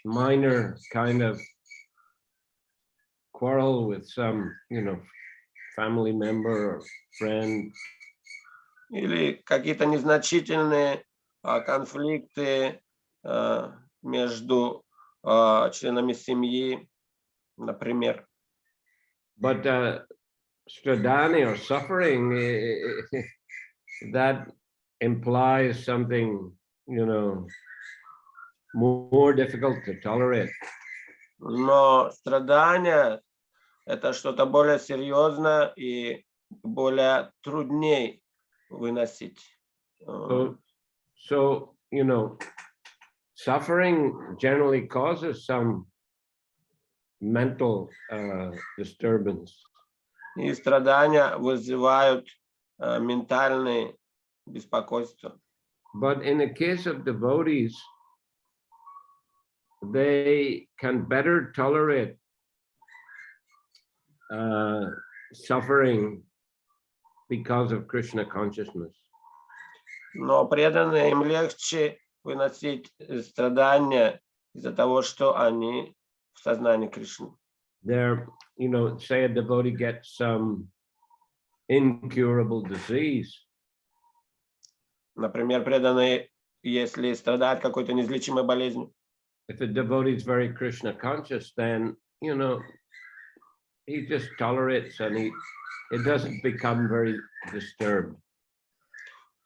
minor kind of quarrel with some, family member or friend. Или какие-то незначительные конфликты между членами семьи, например. But stradani or suffering, that implies something, more difficult to tolerate. Но страдания это что-то более серьезное и более трудней выносить. So, suffering generally causes some mental disturbance. И страдания вызывают ментальные беспокойства. But in the case of devotees, they can better tolerate suffering because of Krishna consciousness. Но преданные им легче выносить страдания из-за того, что они в сознании Кришны. They're, say a devotee gets some incurable disease. Например, преданные, если страдают какой-то неизлечимой болезнью. If a devotee is very Krishna conscious, then, he just tolerates and it doesn't become very disturbed.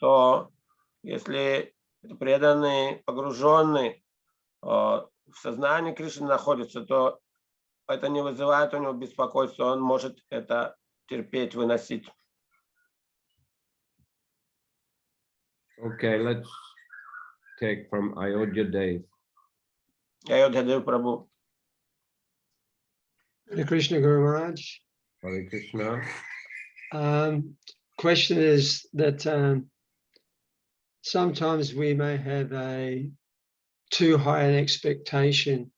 То если преданные, погруженные в сознание Кришны находятся, то это не вызывает у него беспокойства, он может это терпеть, выносить. Okay, let's take from Ayodhya Dev. Ayodhya Dev Prabhu. Hare Krishna, Guru Maharaj. Hare Krishna. Question is that sometimes we may have a too high an expectation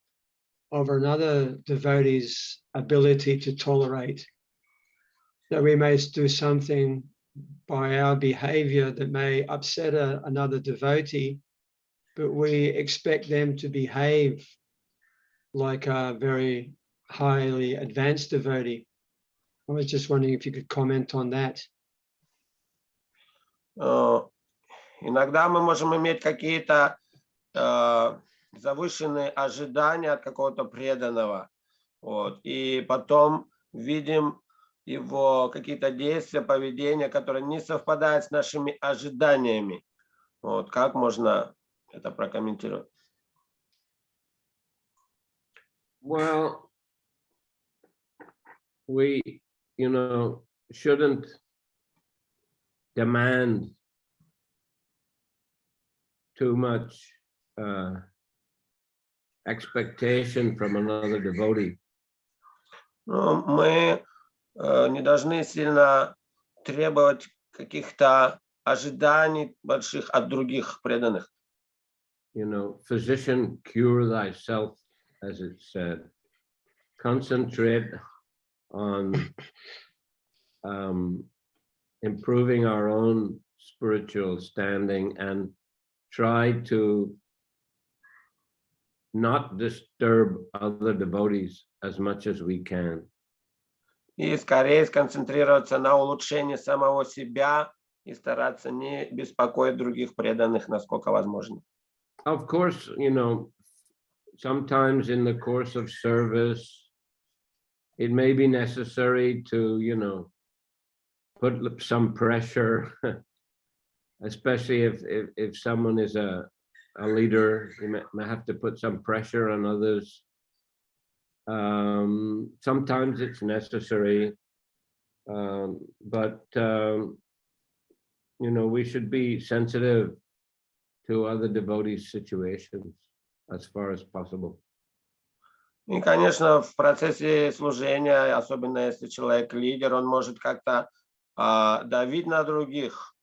of another devotee's ability to tolerate. That we may do something by our behavior that may upset another devotee, but we expect them to behave like a very highly advanced devotee. I was just wondering if you could comment on that. Иногда мы можем иметь какие-то завышенные ожидания от какого-то преданного. Вот, и потом видим его какие-то действия, поведение, которые не совпадают с нашими ожиданиями. Вот, как можно это прокомментировать? Well, we, shouldn't demand too much expectation from another devotee. Мы не должны сильно требовать каких-то ожиданий больших от других преданных. Physician, cure thyself, as it said. Concentrate on improving our own spiritual standing and try to not disturb other devotees as much as we can. И скорее сконцентрироваться на улучшении самого себя и стараться не беспокоить других преданных, насколько возможно. Of course, sometimes in the course of service, it may be necessary to, put some pressure, especially if someone is a leader, you may have to put some pressure on others. Sometimes it's necessary, but we should be sensitive to other devotees' situations as far as possible. И, конечно, в процессе служения, особенно если человек лидер, он может как-то давить на других.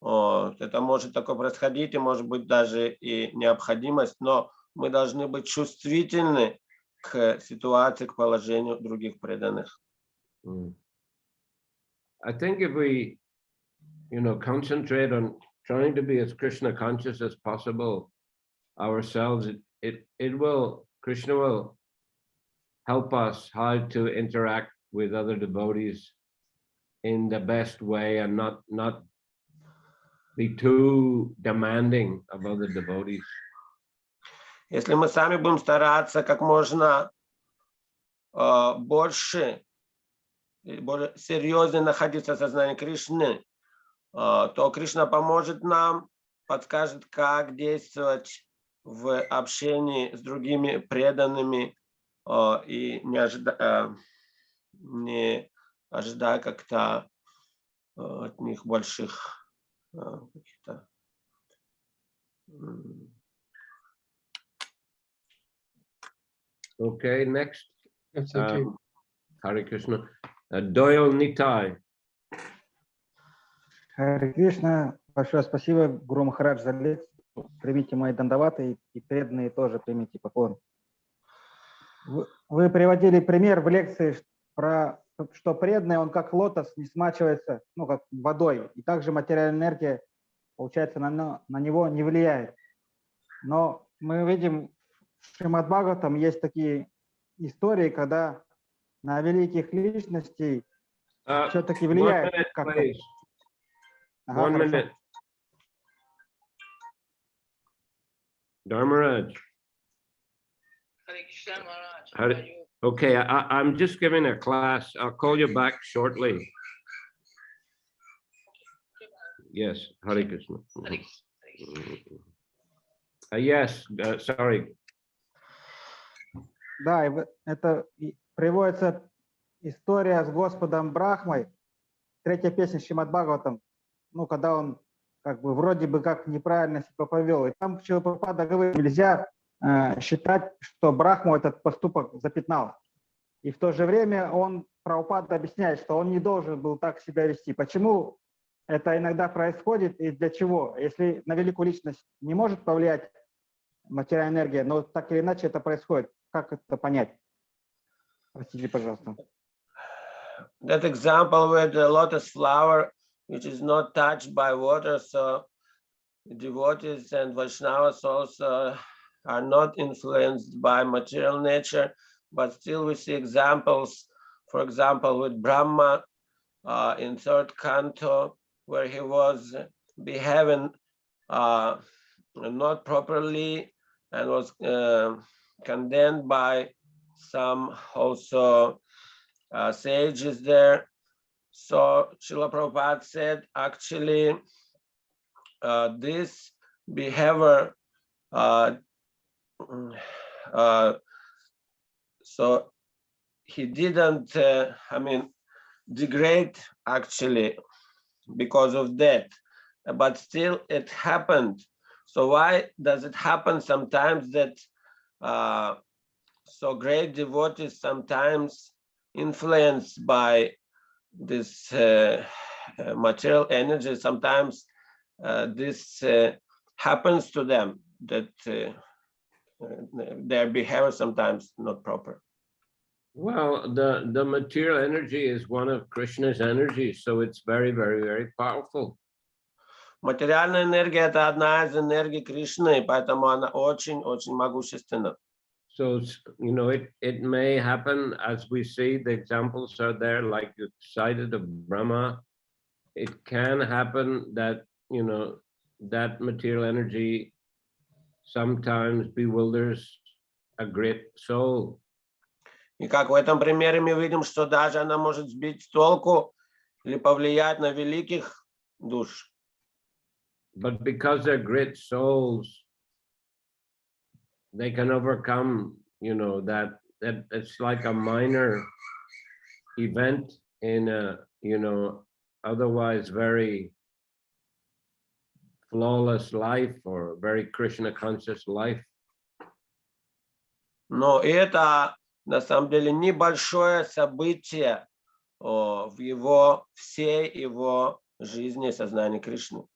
Вот. Это может такое происходить, и может быть даже и необходимость, но мы должны быть чувствительны к ситуации, к положению других преданных. I think if we, concentrate on trying to be as Krishna conscious as possible ourselves, Krishna will help us how to interact with other devotees in the best way and not be too demanding of other devotees. Если мы сами будем стараться как можно больше и более серьезно находиться в сознании Кришны, то Кришна поможет нам, подскажет, как действовать в общении с другими преданными и не ожидая как-то от них больших каких-то. Okay, next. That's okay. Hare Krishna. Doyle Nitai. Харе Кришна, большое спасибо, Гуру Махарадж, за лекцию. Примите мои дандаваты и преданные тоже примите поклон. Вы приводили пример в лекции, что преданный, он как лотос не смачивается, как водой, и также материальная энергия, получается, на него не влияет. Но мы видим, в Шримад Бхагаватам есть такие истории, когда на великих личностей все-таки влияет как-то. One minute. Dharmaraj. Okay, I'm just giving a class. I'll call you back shortly. Yes, Hare Krishna. Yes, sorry. Да, это приводится история с Господом Брахмой, третья песня Шримад Бхагаватам, когда он вроде бы как неправильно себя повел. И там Шрила Прабхупада говорит, нельзя считать, что Брахму этот поступок запятнал. И в то же время Прабхупада объясняет, что он не должен был так себя вести. Почему это иногда происходит и для чего? Если на великую личность не может повлиять материальная энергия, но так или иначе это происходит. Как это понять? Простите, пожалуйста. That example where the lotus flower, which is not touched by water, so devotees and Vaishnavas also are not influenced by material nature, but still we see examples for example, with Brahma in third canto, where he was behaving not properly and was condemned by some also sages there. So Srila Prabhupada said, actually, this behavior, so he didn't, degrade actually because of that, but still it happened. So why does it happen sometimes that so great devotees sometimes influenced by this material energy, sometimes this happens to them, that their behavior sometimes not proper? Well, the material energy is one of Krishna's energies, so it's very, very, very powerful. Материальная энергия — это одна из энергий Кришны, поэтому она очень-очень могущественна. So, it may happen, as we see, the examples are there, like you cited of Brahma. It can happen that, that material energy sometimes bewilders a great soul. И как в этом примере мы видим, что даже она может сбить с толку или повлиять на великих душ. But because they're great souls, they can overcome, that it's like a minor event in a, otherwise very flawless life or very Krishna conscious life. Но это на самом деле небольшое событие в всей его жизни сознания Кришны.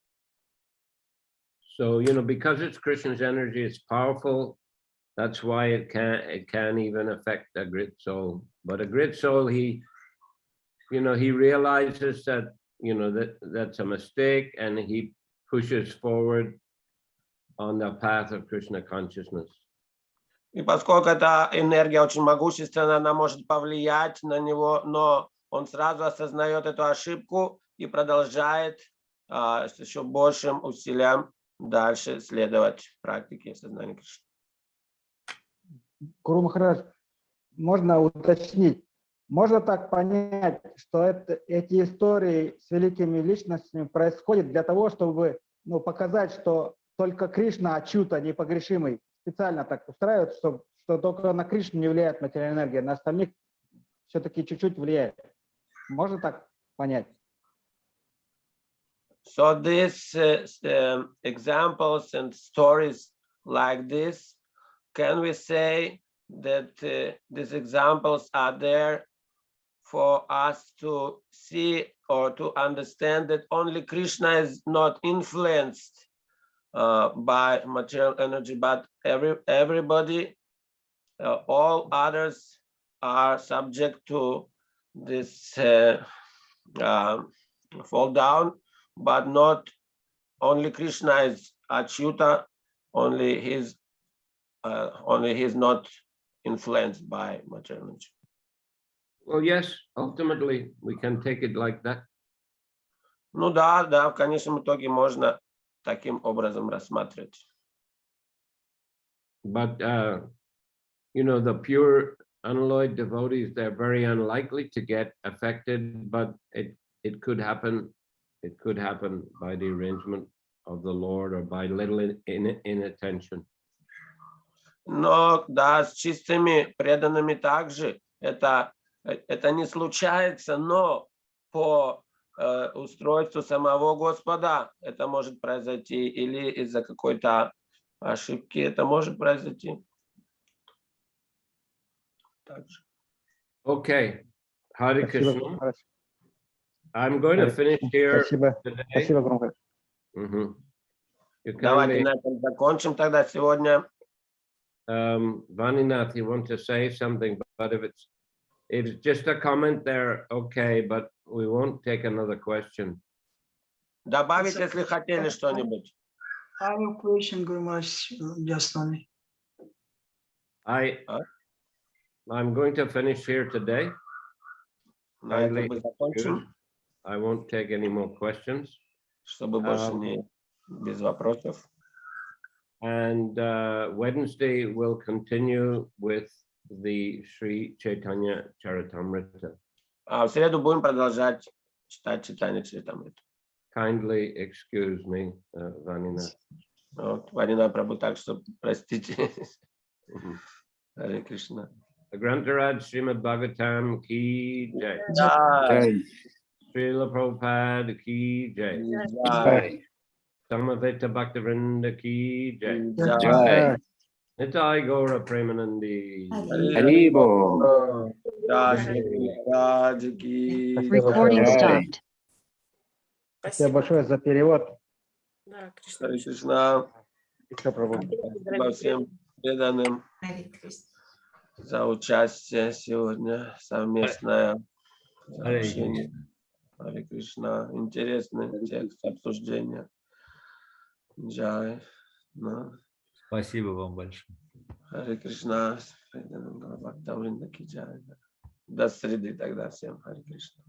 So, because it's Krishna's energy, it's powerful. That's why it can even affect a great soul. But a great soul, he realizes that, that's a mistake, and he pushes forward on the path of Krishna consciousness. И поскольку эта энергия очень могущественна, она может повлиять на него, но он сразу осознает эту ошибку и продолжает с еще большим усилием дальше следовать практике сознания Кришны. Гуру Махарадж, можно уточнить, можно так понять, что эти истории с великими личностями происходят для того, чтобы показать, что только Кришна Ачюта, непогрешимый, специально так устраивают, что только на Кришну не влияет материальная энергия, на остальных все-таки чуть-чуть влияет. Можно так понять? So these examples and stories like this, can we say that these examples are there for us to see or to understand that only Krishna is not influenced by material energy, but everybody, all others are subject to this fall down, but not only Krishna is Achyuta, only he's not influenced by material energy. Well, yes, ultimately we can take it like that. Ну да, в конечном итоге можно таким образом рассматривать. But the pure unalloyed devotees, they're very unlikely to get affected, but it could happen. It could happen by the arrangement of the Lord or by little inattention. Но да, с чистыми преданными также это не случается, но по устройству самого Господа это может произойти, или из-за какой-то ошибки это может произойти. Также. Okay, Hare Спасибо, Krishna. Махарадж. I'm going to finish here Спасибо. today. Спасибо, Гуру Махарадж. You Давайте kindly, на этом закончим тогда сегодня. Vaninath, you want to say something, but if it's just a comment there, okay, but we won't take another question. Добавить, если хотели что-нибудь. I have a question, Guru Maharaj, just only. I'm going to finish here today. На этом Kindly мы excuse. закончим, I won't take any more questions. чтобы больше не без вопросов. And Wednesday we'll continue with the Sri Chaitanya Charitamrita. А в среду будем продолжать читать читание Чаритамриту. Kindly excuse me, Vanina. Вот, Варина Прабху, так что простите. Mhm. Харе Кришна. The Grantaraj Shrimad Bhagavatam ki jai. Jai. Srila Prabhupada ki jai. Jai. Samaveta Bhaktivinoda ki jai. Jai. Nitai Gaura Premanandi. Haribo. Jai. Jai. Recording stopped. Спасибо большое за перевод. Да, Кришна. Харе Кришна. Еще Прабhu. Спасибо всем преданным за участие сегодня, совместное Харе общение. Харе Кришна. Интересный текст обсуждения. Джай. Ну, Спасибо вам большое. Харе Кришна. До среды тогда всем. Харе Кришна.